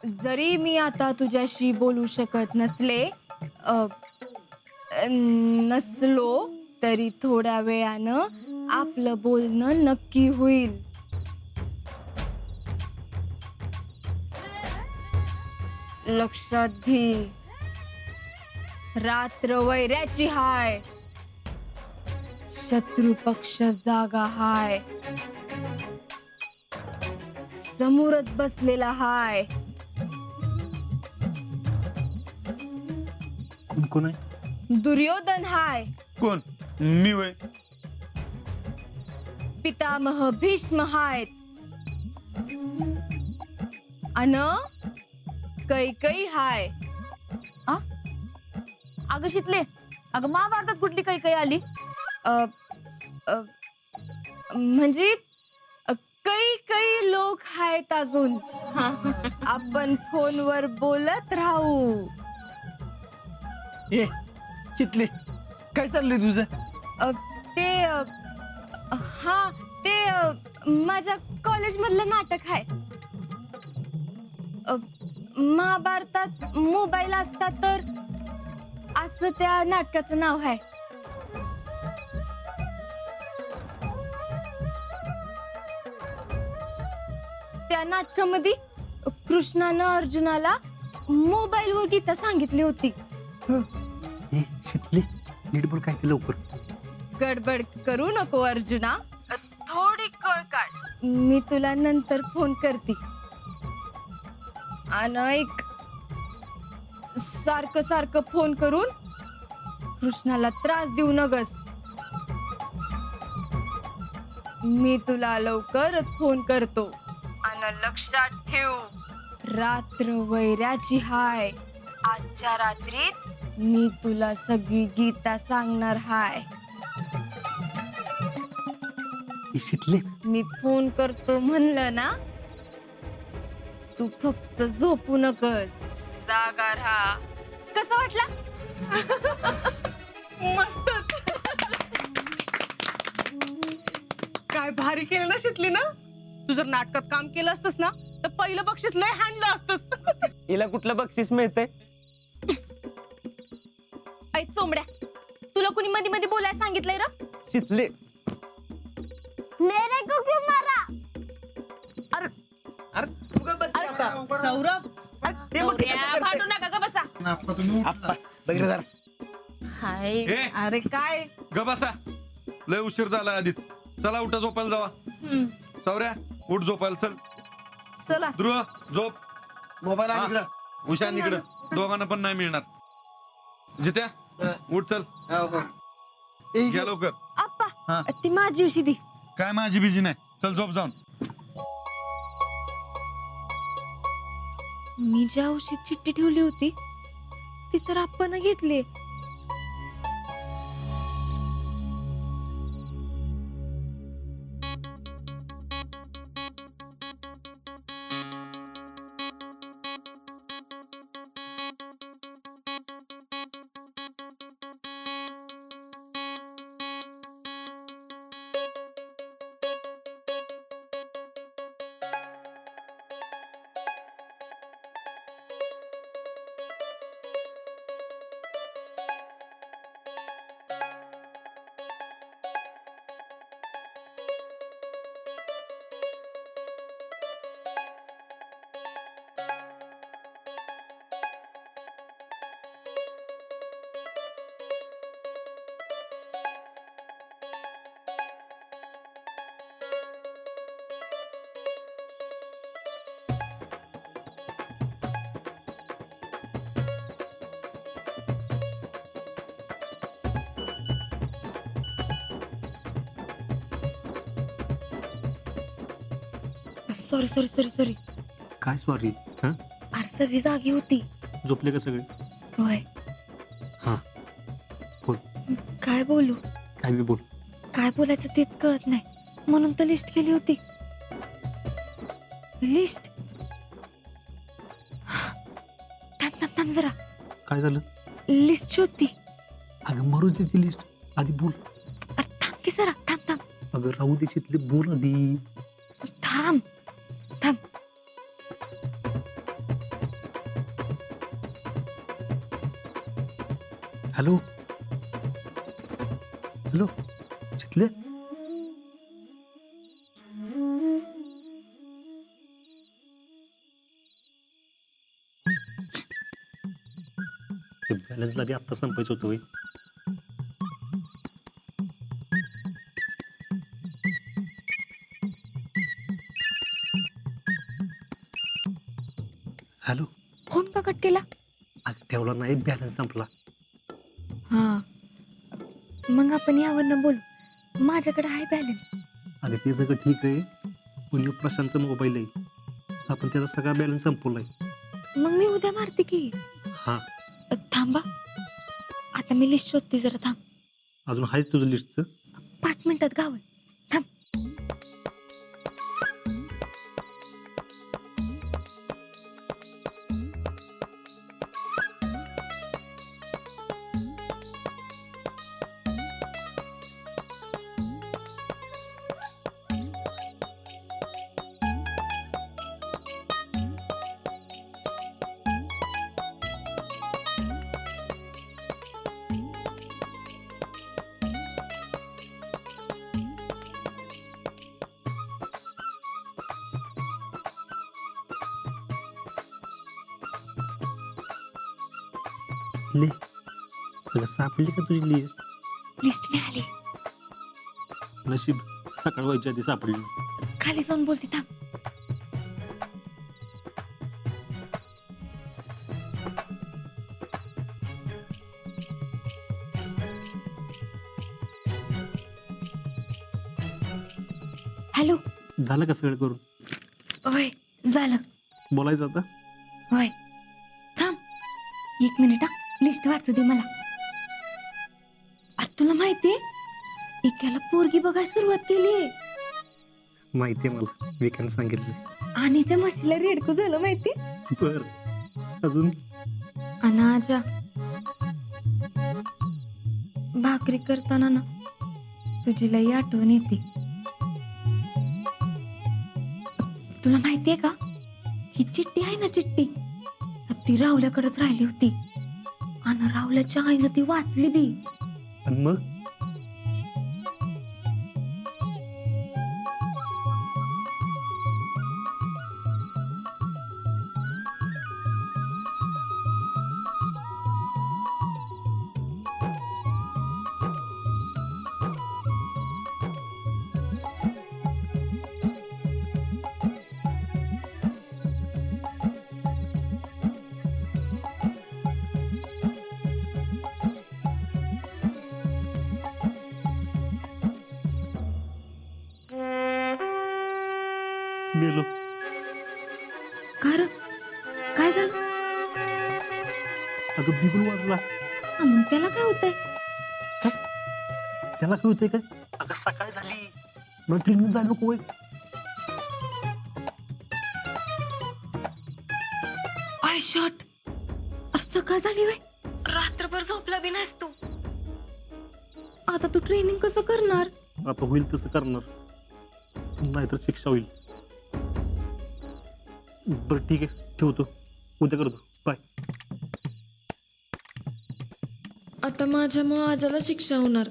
जरी मी आता तुझ्याशी बोलू शकत नसलो तरी थोड्या वेळानं आपलं बोलणं नक्की होईल. लक्षात घे, रात्र वैऱ्याची हाय, शत्रू पक्ष जागा हाय, समोरच बसलेला हाय. कोण आहे? दुर्योधन हाय, कोण? मी वय? पितामह भीष्म हायत, अन कैकई हाय. अगं शितले, अगं महाभारतात कुठली काही काही आली? अ, अ, म्हणजे काही लोक आहेत अजून. आपण फोनवर बोलत राहू. ए चितले, काय चाललंय तुझं? अ, ते हा ते माझ्या कॉलेज मधलं नाटक आहे. महाभारतात मोबाईल असता तर असं त्या नाटकाचं नाव आहे. त्या नाटकामध्ये कृष्णानं अर्जुनाला मोबाईलवर गीता सांगितली होती. ए शितले, नीट बोल, काय ते लवकर. गडबड करू नको अर्जुना, थोडी कळ काढ. मी तुला नंतर फोन करते. आणि ऐक, सारखं सारखं फोन करून कृष्णाला त्रास देऊ नगस. मी तुला लवकरच फोन करतो. आणि लक्षात ठेव, रात्र वैऱ्याची हाय. आजच्या रात्रीत मी तुला सगळी गीता सांगणार हाय. ए शितले, मी फोन करतो म्हणलं ना, तू फक्त झोपू नकस, जागा राहा. कसा वाटला? मस्त. काय भारी केलं ना शितली ना. तू जर नाटकात काम केलं असतस ना तर पहिलं बक्षीस लय हाणलं असतस. हिला कुठलं बक्षीस मिळतंय? ऐ चोंबड्या, तुला कुणी मध्ये मध्ये बोलायला सांगितलंय र? शितले, मेरे को क्यों मारा? अरे तू गप्प बस आता. सौरभ, ते बघ ते कसं करतंय. भांडू नका ग बसा. आप्पा बघितलं जरा. हाय, ए? अरे काय ग बसा, लय उशीर झाला आधीच. चला उठा, झोपायला जावा. सौर्या उठ, झोपायला चल. चला. ध्रुव झोप. मोबाईल हा. आणि इकडं. उशान इकडं, दोघांना पण नाही मिळणार. जित्या उठ, चल घ्या लवकर. हा. आप्पा, ती माझी उशी दी. काय माझी बिजी नाही, चल झोप जाऊन. मी ज्या उशीत चिठ्ठी ठेवली होती ती तर आपण घेतली. Sorry sorry sorry sorry. काय सॉरी? हा, अरे सगळी जागी होती. झोपले का सगळे? होय. हा बोल. काय बोलू, काय बी बोल. काय बोलायचं तेच कळत नाही, म्हणून तर लिस्ट केली होती. लिस्ट. थांब थांब थांब जरा, काय झालं? लिस्ट होती. अगं मरू दे ती लिस्ट, आधी बोल. अरे थांब की जरा, थांब थांब अगं राहू दे शितले, बोल आधी. थांब थांब. हॅलो हॅलो शितले बॅलन्सला बी आत्ता संपायचं होतं होय. हॅलो फोन का कट केला? अगं ठेवला नाही बॅलन्स संपला. हा मग आपण यावरनं बोलू. माझ्याकडे आहे बॅलन्स. अगं ते सगळं ठीक आहे पण ह्यो प्रशांतचा मोबाईल आहे आपण त्याचा सगळा बॅलन्स संपवलाय. मग मी उद्या मारते की. हा थांबा आता मी लिस्ट शोधते जरा. थांब अजून आहेच तुझं लिस्टचं. 5 मिनिटात गावल. थांब. ले अगं सापडली का तुझी लिस्ट? लिस्ट मिळाली. नशीब सकाळ व्हायच्या आधी सापडली. खाली जाऊन बोलते. थांब. हॅलो. झालं का सगळं करून? होय झालं. बोलायचं आता? होय थांब 1 मिनिट. हा लिस्ट वाचू दे मला. अरे तुला माहितीये इक्याला पोरगी बघायला सुरुवात केली. माहितीये मला विकायला सांगितलं. आणीच्या म्हशीला रेडकू झालं माहिती. बर अजून अनाजा भाकरी करताना ना तुझी लई आठवण येते. तुला माहितीये का ही चिठ्ठी आहे ना चिठ्ठी ती रावल्याकडेच राहिली होती आणि रावल्याच्या आईनं ती वाचली बी. आणि मग मेलो. कार काय झालं? अगं बिगुल वाजला. मग त्याला काय होतंय? त्याला काय होतंय काय? अगं सकाळ झाली मग ट्रेन जायला नको होय. I shot. अरे सकाळ झाली वय. रात्रभर झोपला बी नाहीस तू. आता तू ट्रेनिंग कसं करणार? आता होईल तसं करणार नाहीतर शिक्षा होईल. बरं ठीक आहे ठेवतो उद्या करतो. बाय. आता माझ्यामुळे आजाला शिक्षा होणार.